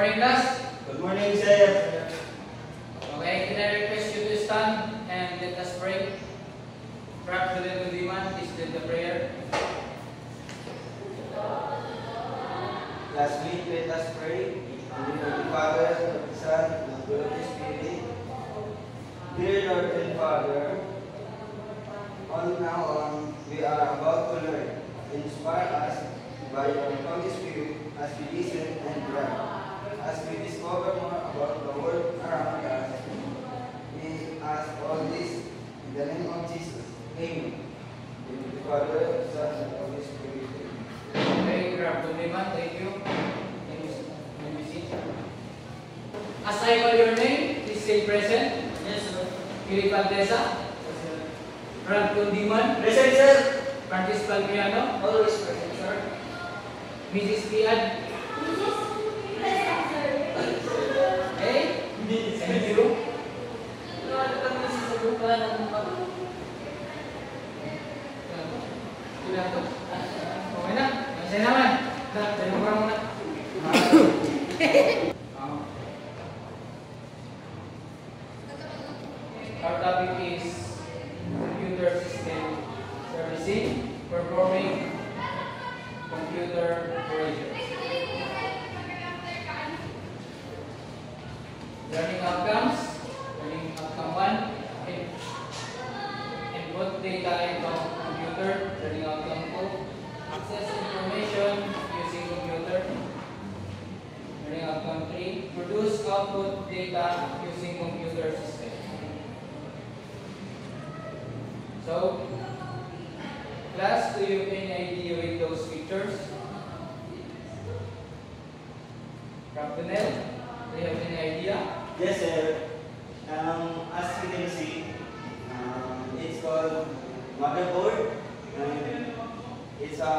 morning, class. Good morning, sir. Okay, can I request you to stand and let us pray? Perhaps the little demon is the prayer. Lastly, let us pray. In the name of the Father, and of the Son, and of the Holy Spirit. Dear Lord and Father, all now on we are about to learn. Inspire us by your Holy Spirit as we listen and learn. As we discover more about the world around us, we ask all this in the name of Jesus. Amen. In the name of the Father, the Son, and the Holy Spirit. Okay, grab the demon. Thank you. Can you sit? As I call your name, please say present. Yes, sir. Philip Valdeza. Brad Kundiman. Present, sir. Francis Palmiano. Always present, sir. Mrs. Piad. Okay? Thank you. Okay na. Masaya naman. Dari mo muna. Our topic is computer system servicing, performing computer operations. Learning outcomes. Learning outcome 1. Input data into computer. Learning outcome 2. Access information using computer. Learning outcome 3. Produce output data using computer system. So, class, do you have any idea with those pictures? Raptonel, do you have any idea? Yes, sir. As you can see, it's called motherboard. It's a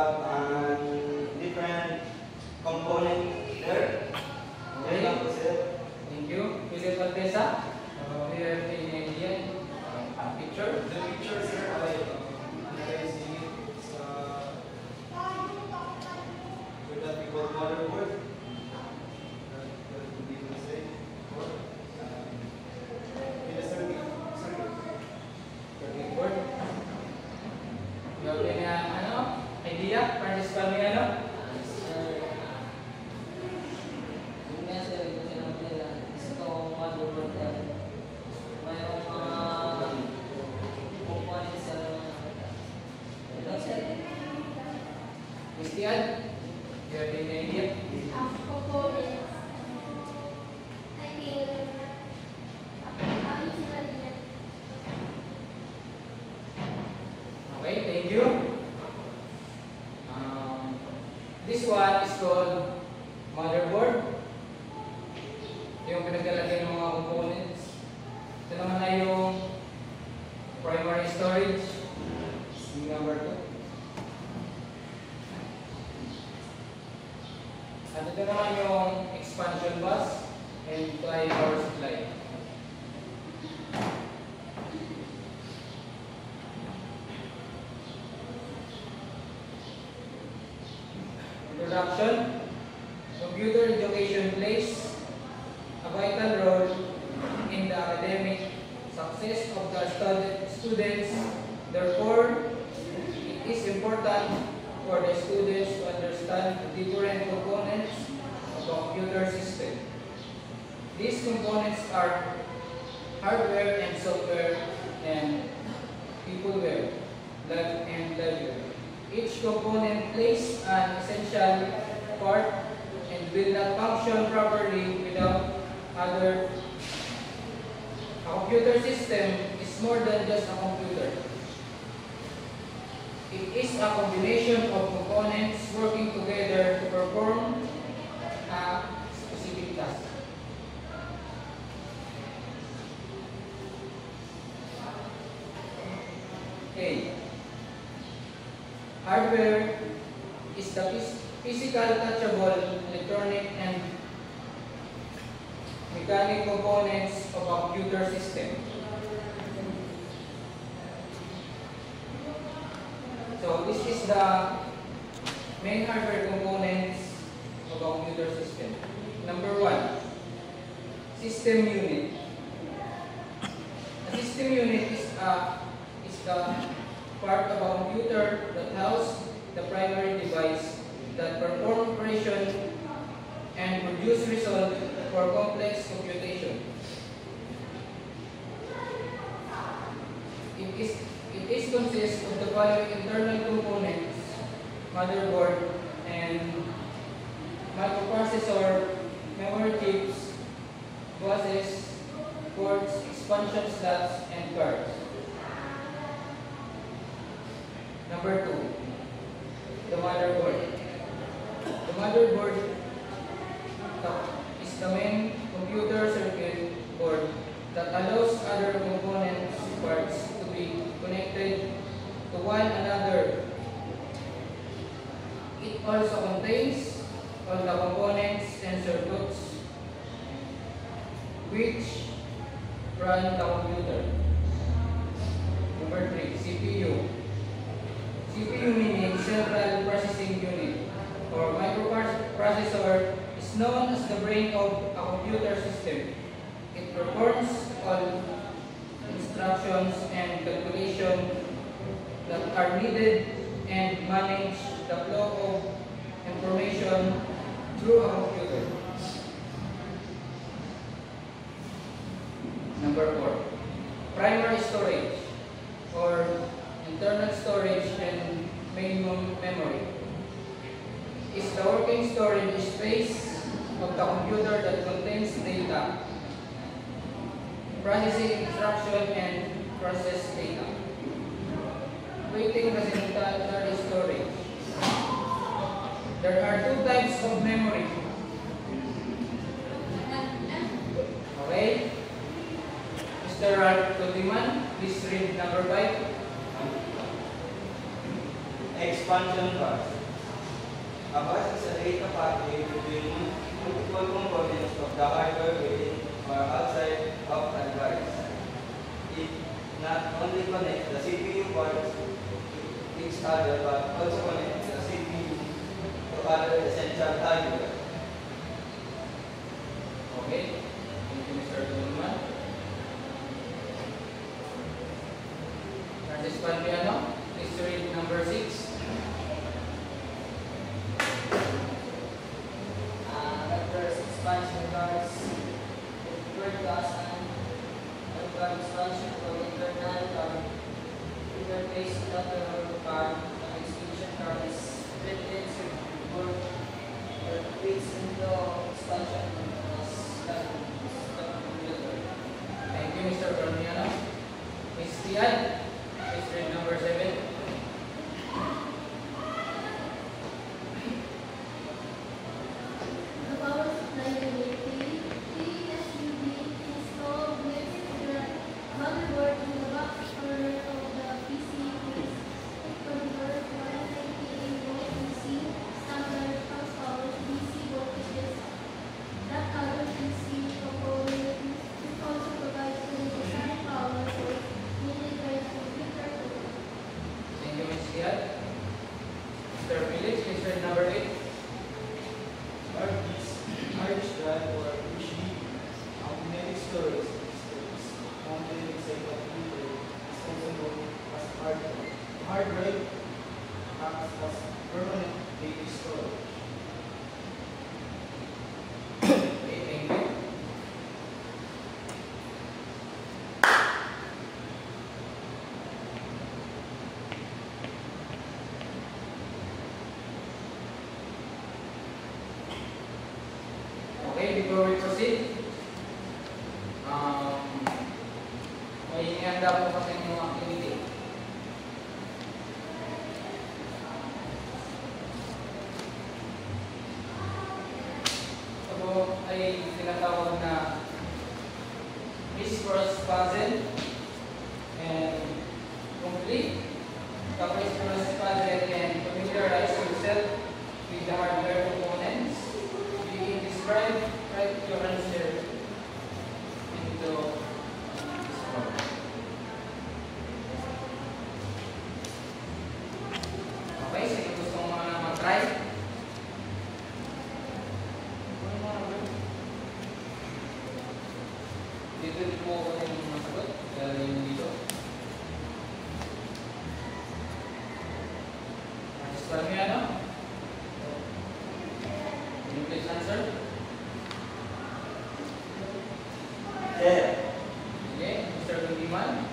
different component there. Okay. Sir. Thank you. Philip Valdeza, do you have any idea? Picture? The picture, sir, I see it's with that we call motherboard. That would be the mistake. Or in a circuit. Circuit board. You have any idea? Francis Palmiano? Christian, do you have any idea? Okay, thank you. This one is called motherboard. Yung pinaglalagay ng mga components. Ito naman na yung primary storage. Yung number 2. At ito naman yung expansion bus and power supply. Introduction. Computer education plays a vital role in the academic success of the students. Therefore, it is important for the students to understand the different components of the computer system. These components are hardware and software and peopleware, and ledger. Each component plays an essential part and will not function properly without other. A computer system is more than just a computer. It is a combination of components working together to perform a specific task. Okay. Hardware is the physical, touchable, electronic, and mechanic components of a computer system. So this is the main hardware components of a computer system. Number 1, system unit. A system unit is the part of a computer that houses the primary device that perform operation and produce result for complex computation. It is consists of the following internal components: motherboard and microprocessor, memory chips, buses, ports, expansion slots, and cards. Number 2, the motherboard. The motherboard is the main computer circuit board that allows other components parts to be connected to one another. It also contains all the components and circuits which run the computer. Number 3, CPU. CPU meaning Central Processing Unit or microprocessor is known as the brain of a computer system. It performs all instructions and calculations that are needed and manage the flow of information through a computer. Number 4, primary storage or internal storage and main memory is the working storage space of the computer that contains data, processing instruction, and process data. Waiting residential storage. There are 2 types of memory. Okay? Mr. Ralph Tuliman, please read number 5. Expansion bus. A bus is a data package between multiple components of the hardware within or outside of a device. It not only connects the CPU parts to each other, but also connects the CPU to other essential hardware. Okay. Thank you, Mr. Tuliman. Francis Palmiano, please read number 6. Expansion cards referred to as an card expansion from internal card interface to the card. An expansion card is built-in circuit board that fits into expansion as the computer. Thank you, Mr. Palmiano. Ms. Tian, please read number 7. The power supply unit PSUB installed with the motherboard in the box corner of the PC case. It converts 128 volt DC standard cross power DC voltages. That other DC component also provides the power source needed by the computer. Thank you, Ms. Tian. Mr. Felix, please read number 8. Hard disk drive or HDD, magnetic storage systems mounted inside the computer is also known as hard drive. Hard drive acts as permanent data storage. Okay, thank you. Okay, before we proceed, may ihanda po kasi yung activity. Ito po ay tinatawag na crisscross puzzle and complete the crisscross puzzle and familiarize yourself with the hardware components. You describe, write your answer into this form. Okay, sige, gusto mo na mag-try? Dito po ako ng mga sagot. Kaya yung dito. Mr. Palmiano? Can you please answer? Here. Okay, Mr. Budiman?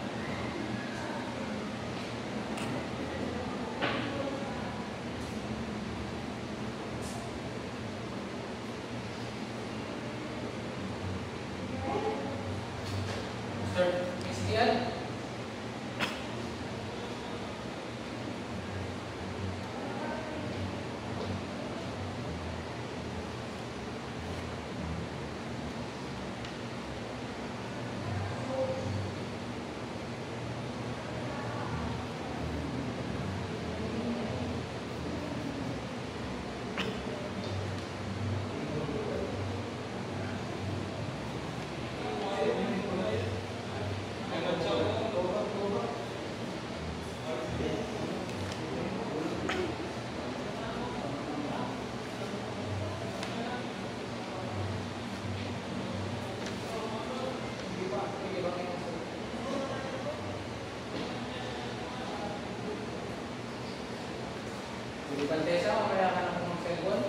Mr. Christian? Hindi Pantesa, mamaya ka na po mag-cellphone.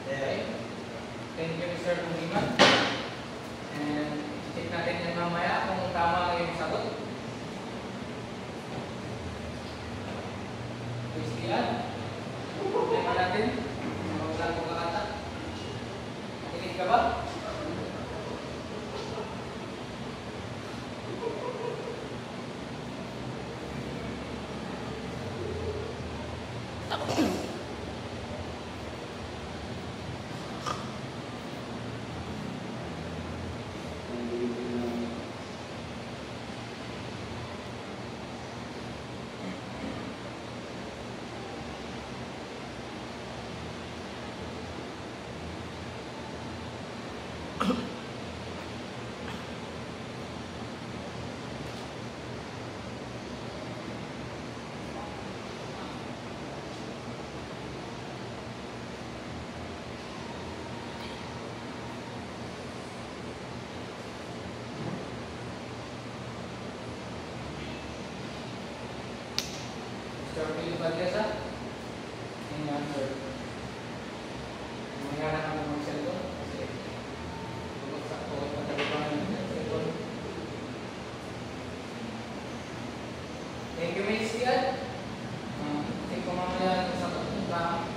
Okay. Thank you, Mr. Budiman. And check natin yan mamaya kung tama yung sagot. Christian, problema natin. Wala kong kakata. Nakinig ka ba? Mr. Philip Valdesa? Yung answer. Mamaya na kami mag-cellphone. Kasi bumagsak po ang patalibangan ng cellphone. Thank you, Miss Tian. Check ko mamaya yung sagot ng tama.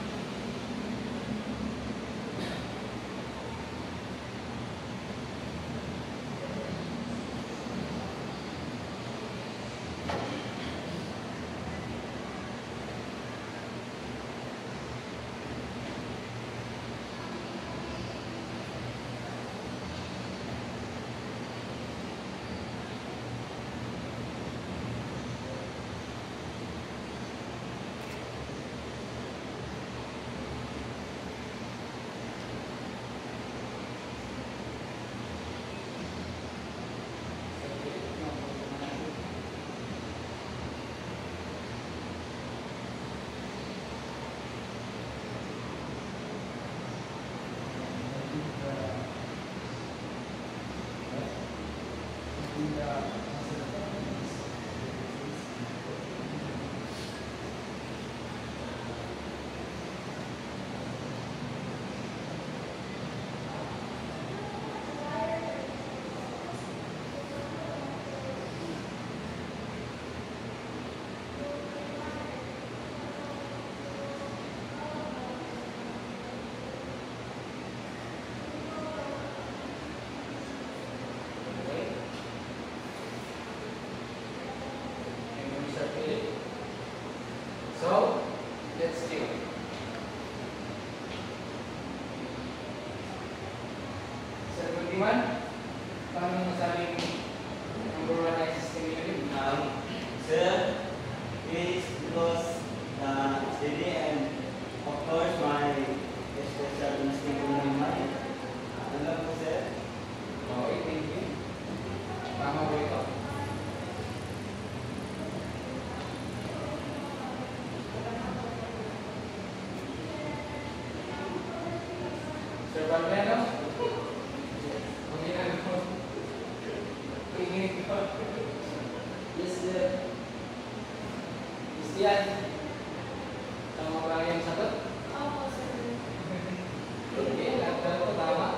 41. Paano masabing number 1 ay system unit? Sir, it's because the city and of course my special instinct naman. Ano po sir? Okay, thank you. Tama po ito. Sir Balmeno? Okay na po. Tingin ko. Yes, sir. Christian? Tama ba yung sagot? Opo, sir. Okay, lahat na po tama.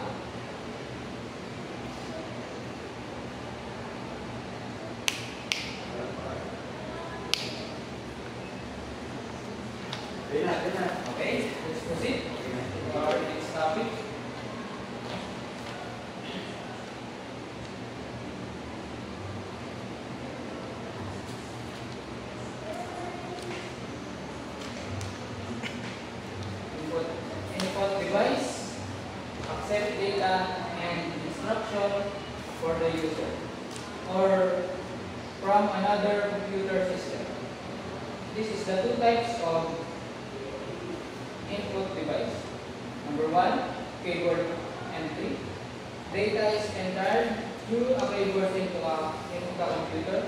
Okay, let's proceed to our next topic. Input device, accept data and instruction for the user or from another computer system. This is the two types of input device. Number 1, keyboard entry. Data is entered through a keyboard into the computer.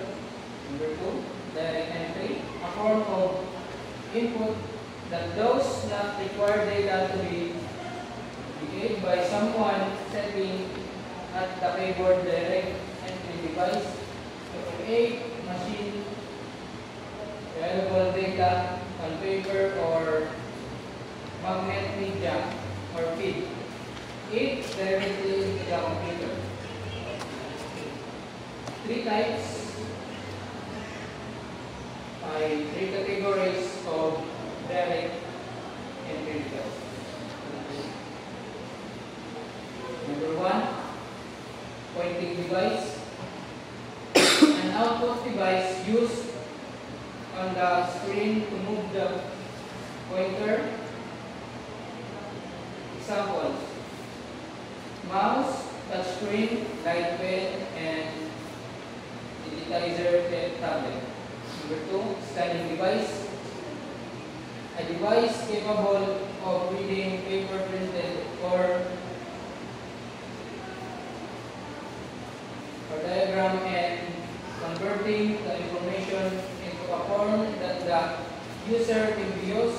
Number 2, direct entry, a form of input that does not require data to be gave by someone setting at the keyboard direct entry device to create machine available data on paper or magnet media or feed it directly into the computer. 3 types by 3 categories of direct entry device. Number 1, pointing device. An output device used on the screen to move the pointer. Examples: mouse, touchscreen, light pen, and digitizer tablet. Number 2, scanning device. A device capable of reading paper printed or diagram and converting the information into a form that the user can use.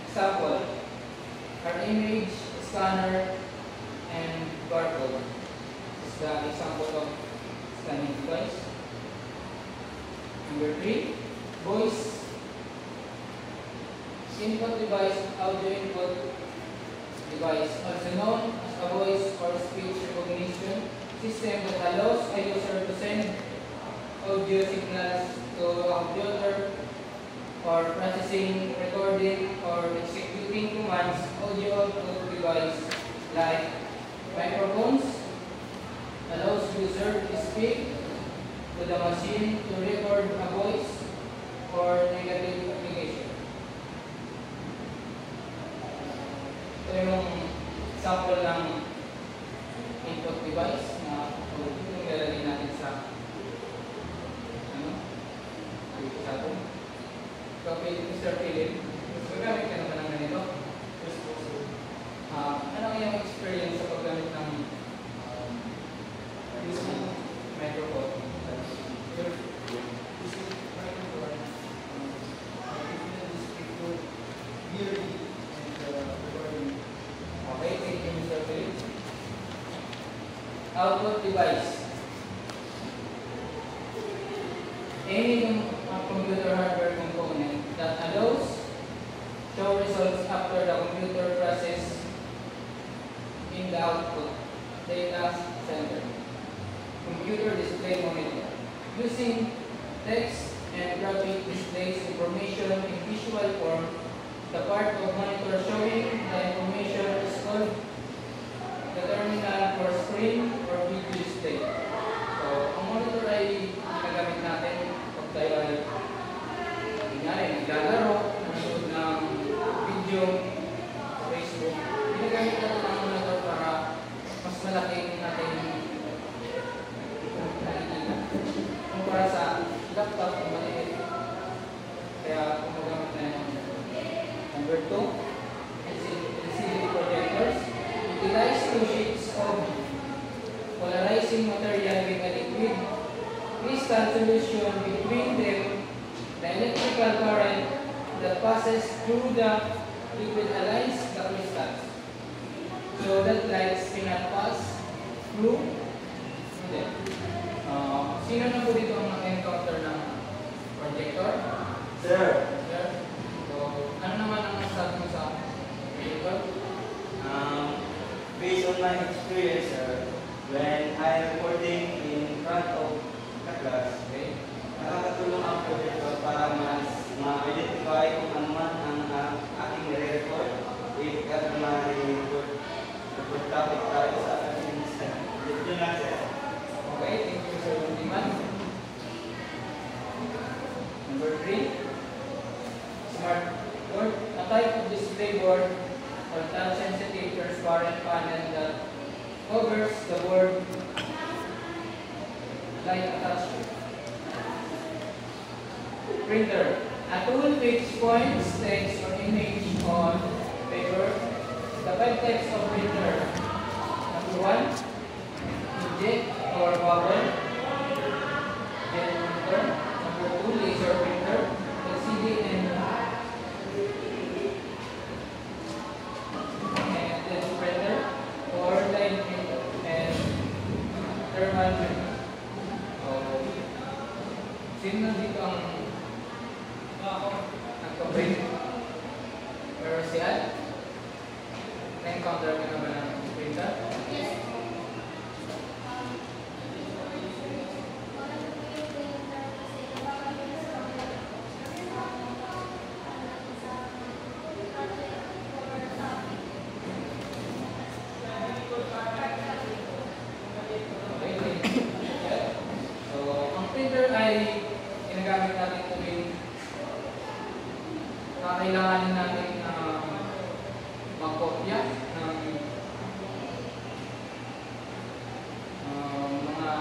Example: an image, scanner, and barcode. This is the example of scanning device. Number 3, voice input device, audio input device, also known as a voice or speech recognition system that allows a user to send audio signals to a computer for processing, recording, or executing commands. Audio output device like microphones allows user to speak to the machine to record a voice or negative application. Ito yung sample ng input device na yung lalagay natin sa sa atin. So, Mr. Philip, gagamit ka naman ng ganito? Ano ang iyong experience sa paggamit ng using microphone? Okay, thank you, Mr. Philip. Output device. Any computer hardware component that allows show results after the computer process in the output data center. Computer display monitor. Using text and graphic displays information in visual form, the part of monitor showing the information is called the terminal for screen or video display. So, ang monitor ay ginagamit natin pag tayo ay naglalaro, nanonood ng video sa Facebook. Ginagamit natin ang monitor para mas two sheets of polarizing material with a liquid crystal solution between them, the electrical current that passes through the liquid aligns the crystals so that lights cannot pass through them. Sino na po dito ang naka-encounter ng projector? Sir, Sir? So, ano naman ang masasabi mo sa projector? based on my experience, sir, when I am reporting in front of the class, Okay. nakakatulong ang projector para mas ma-identify kung ano man ang ating nire-report. If at report topic tayo sa ating sir. Yun lang, sir. Okay, thank you, Sir Bundiman. Number 3, smart board. A type of display board or touch-sensitive transparent panel that covers the board like a touchscreen. Printer. A tool which points text or image on paper. The 5 types of printer. Number 1, inkjet or bubble. Jet printer. Number 2, laser printer. LCD and then printer or line printer and thermal printer. Sino dito ang nagpa-print? Pero si Al? Na-encounter ka na ba ng printer? Yes. Okay, yeah. So, ang printer ay ginagamit natin tuwing kakailanganin natin magkopya ng mga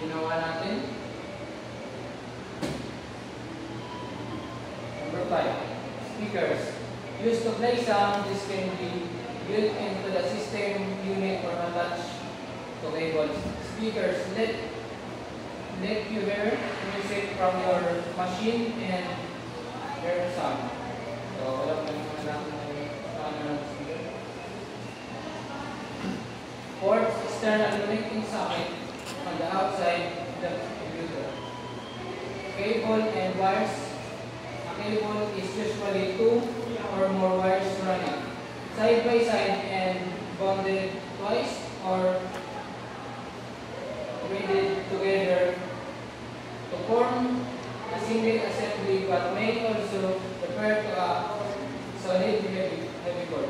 ginawa natin. Number 5, speakers. Used to play sound, this can be built into the system unit or attached to cables. Speakers let you hear music from your machine and hear sound. So, wala pa naman natin ng speaker. Ports, external connecting socket on the outside of the computer. Cable and wires. A cable is usually 2 or more wires running side by side and bonded twice or welded together to form a single assembly, but may also refer to a solid heavy cord.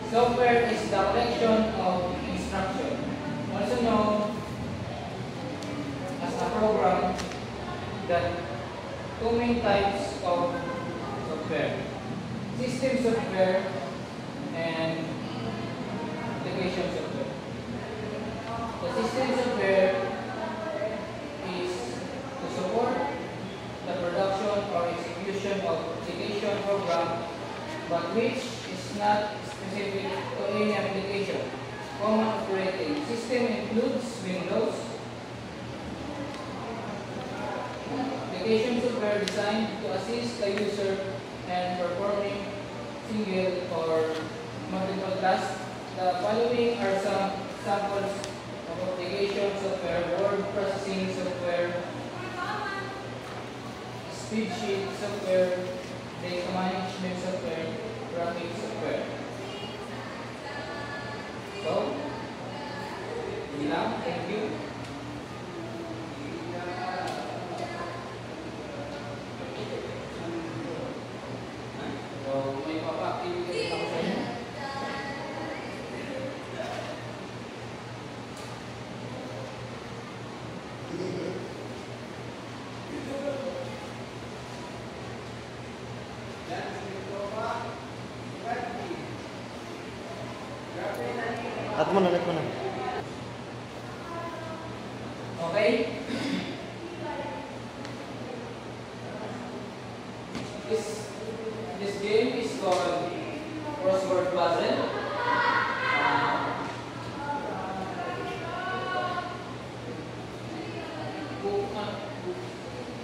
Software is the collection of instruction, also known as a program. That two main types of software: system software and application software. The system software is to support the production or execution of application program, but which is not specific to any application. Common operating system includes Windows. Application software designed to assist the user in performing single or multiple tasks. The following are some samples of application software: word processing software, spreadsheet software, data management software, graphic software. So, yun lang. Thank you. So, may papa-activity ako sa inyo. At mo na, Okay? This game is called crossword puzzle.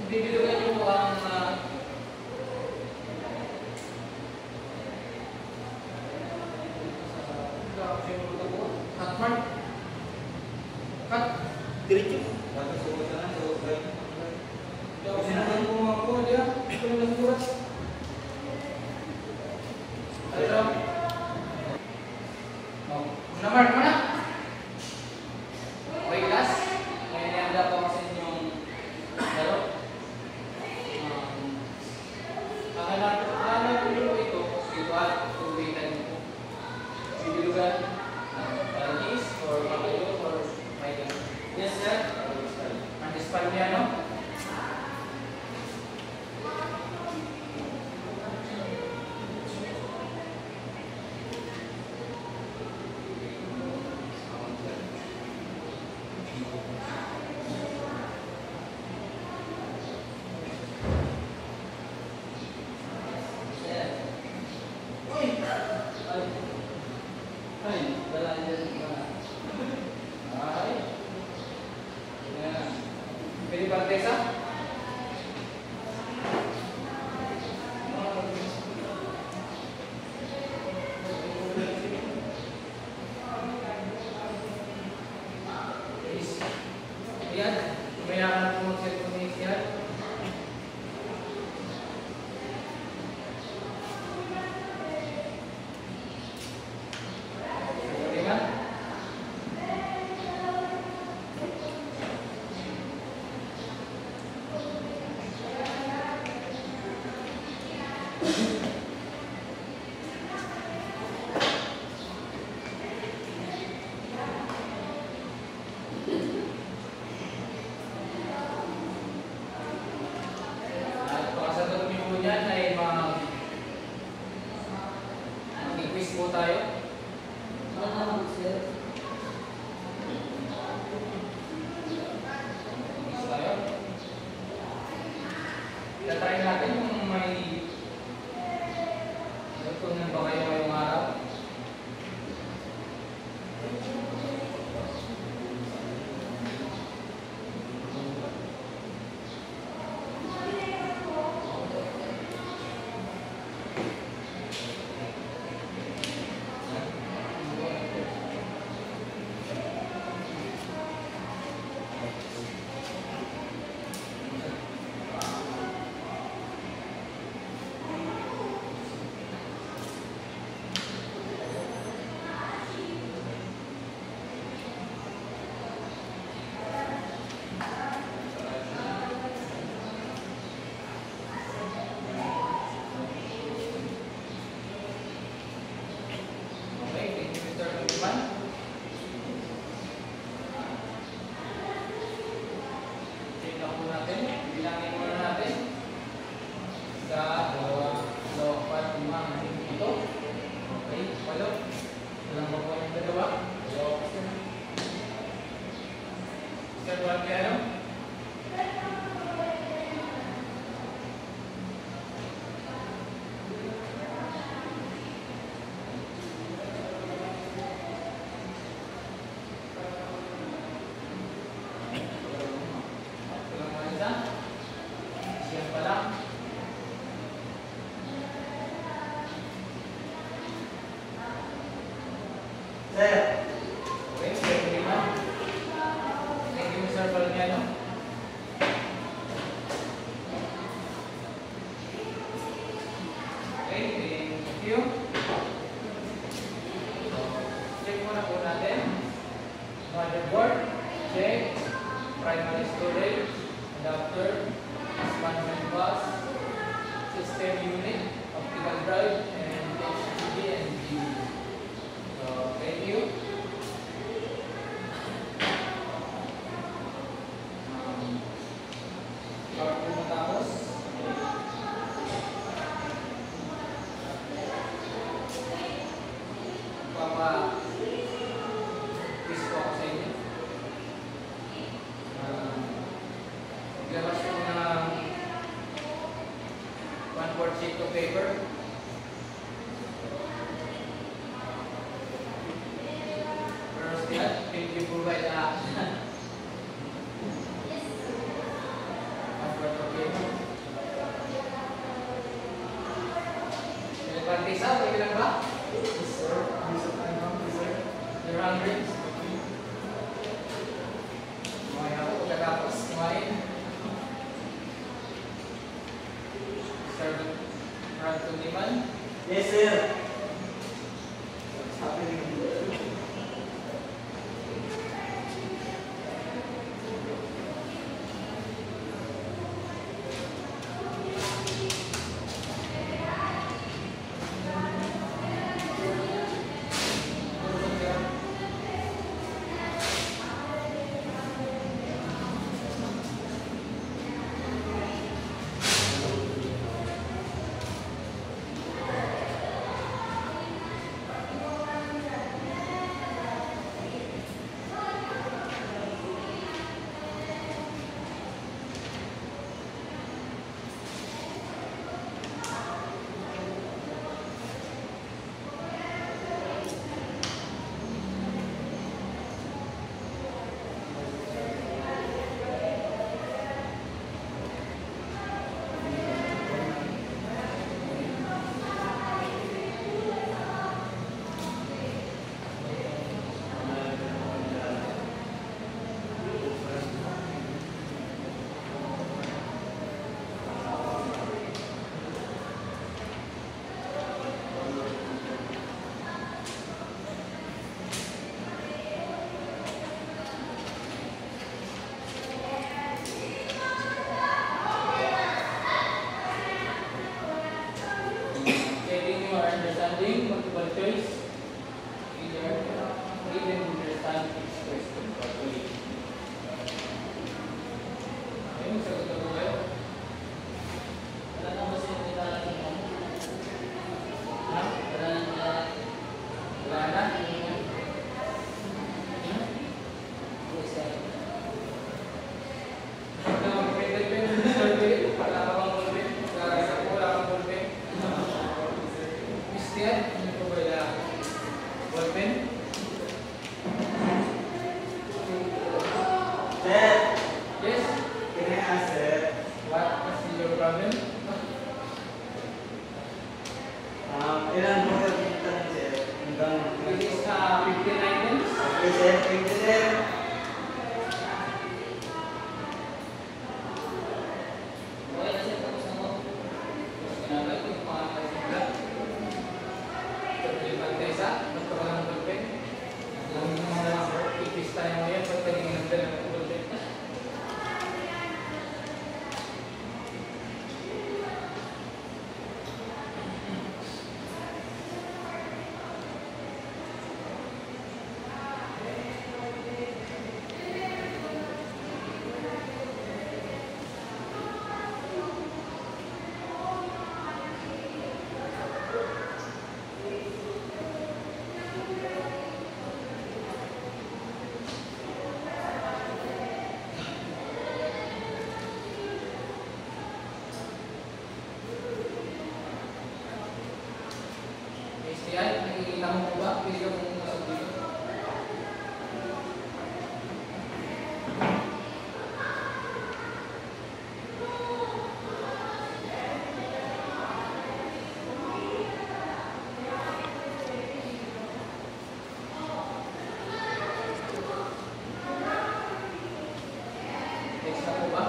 Bibilugan niyo po ang Mark. Cut. Diretso. Sinabi mo mga po, dia. Ito yung nasurat. Alam. Namark mo na. Okay, class. Ngayon ihanda ko kasi yung laro. Hanap ko ito. Ito at tuwitan mo. Bibilugan. Paris or Makayo or Maigan. Yes, sir. Ang Espanyano. Pwede ba, Tessa? Yan. May akan po mag-set po ni Sian. Okay ba? At pagkasagot niyo po niyan ay mag-quiz po tayo. Quiz tayo. Tatry natin kung may natutunan ba kayo ngayong araw. Okay, thank you, Mr. Luman. Check lang po natin. Bilangin muna natin. Isa, dalawa, apat, lima, anim, pito. Okay, walo. Walang ba po yung dalawa? Mr. Valpiano? Walang mga isa? Siyan pa lang. Sir. Okay, Mr. Lima. Thank you, Mr. Valpiano. Okay, thank you. Check muna po natin. Motherboard, check. Primary storage, adapter, expansion bus, system unit, optical drive, and HDD and DVD. So, thank you. Bago po matapos, quiz po ako sa inyo. Maglabas po ng 1/4 sheet of paper. First, that, will you provide a password of paper? Practice out, okay lang ba? Yes, sir. Use of time, sir. You're hungry? Kumain ako pagkatapos kumain. Serve front to Liman. Yes, sir. What's happening? Getting your understanding, multiple choice. Either even understand each question properly. Okay, magsagot na po kayo. Wala na kasi yung kailangan mo. Ha? Wala na kailangan. Wala na? Yes, sir. Wala ka bang ballpen? Isa po, wala kang ballpen? Christian, ano po ba yung ballpen? Sir, Yes? can I ask, sir? What is your problem? Ilan po yung tanong, sir? Hanggang... It is 15 items. Okay, sir. Thank you, sir. Okay na, sir. Tapos na mo. Sinagad yung mga kasimula. Terlibat tayo sa nagkaroon ng ballpen. Ang mga ipis tayo ngayon, pag kanina nagdala ng ballpen. Christian, nakikita mo po ba? Pili ka mong masok dito. Next na po ba?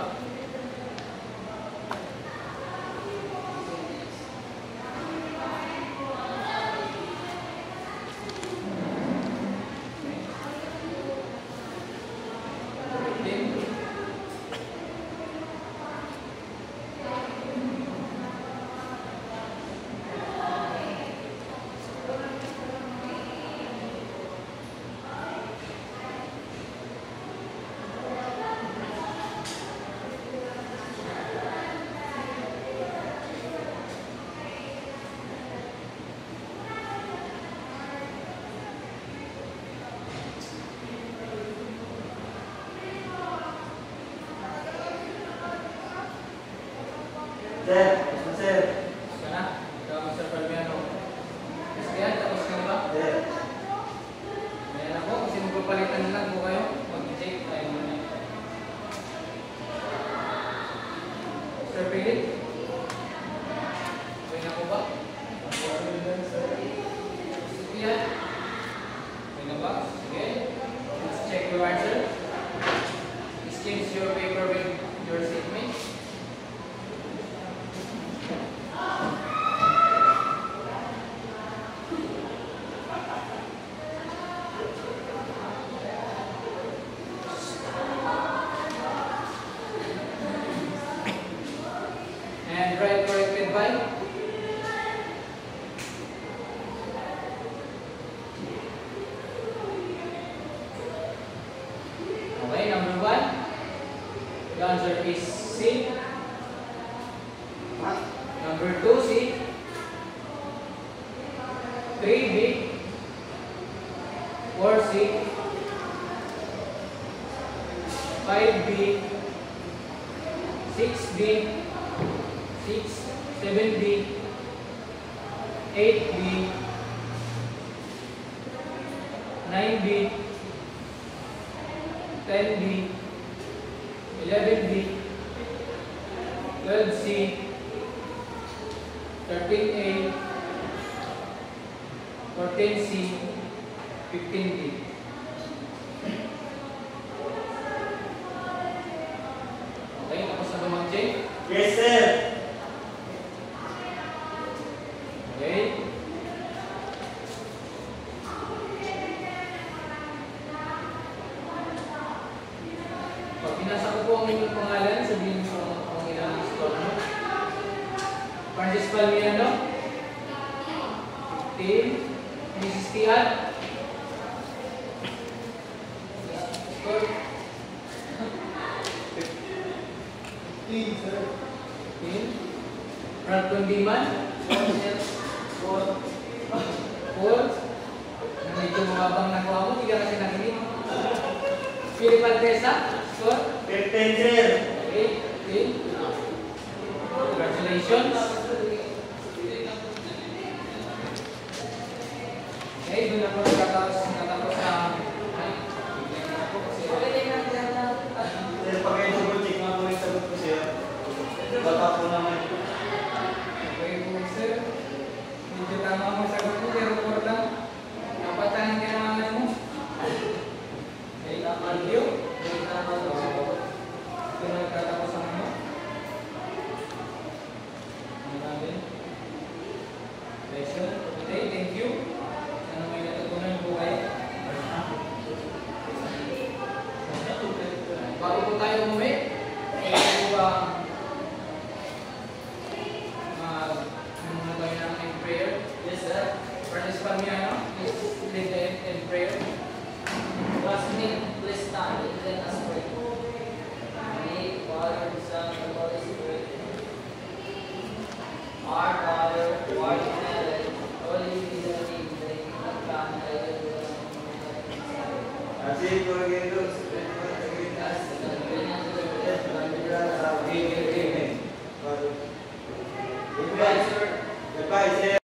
Sir, sir. Sir Philip? Okay na po ba? Sophia? Okay na ba? Sige. Let's check your answer. Exchange your paper with your seatmates. And write corrected by. Okay, number 1. The answer is C. Number 2, C. 3, B. 4, C. 5, B. 6, B. 6, 7B, 8B, 9B, 10B, 11B, 12C, 13A, 14C, 15D. Okay, tapos na ba mag-check? Yes, sir. Okay. Pag binasa ko po ang inyong pangalan, sabihin ko ang ilang score mo. Francis Palmiano? 15. Mrs. Tian? Score? 15, sir. 15. Frank Kundiman? 4. Na medyo mababang nakuha mo, hindi ka kasi nakinig. Philip Altesa? Score? 15, sir. Okay, okay. Congratulations. Okay, doon na po natapos ang Sir, pag-double check nga po yung sagot ko, sir. Baka po naman. okay po, sir. Medyo tama mo sagot mo, pero report lang. Dapat ang kailangan mo. Okay, thank you. Ito na nagtatapos ang ano. Ano natin? Lesson. Okay, thank you. Sana may natutunan po kayo. Bago po tayo umuwi, ito po muna tayo ng prayer. Yes, sir. Francis Palmiano, please lead the in prayer. Classmate, please stand and let us pray. Name, Father, Son, and Holy Spirit. Our Father, who art in heaven, holy be thy name. Thy kingdom come, thy will be done on earth as it is in heaven. Así, por ejemplo, Amen. Goodbye, sir.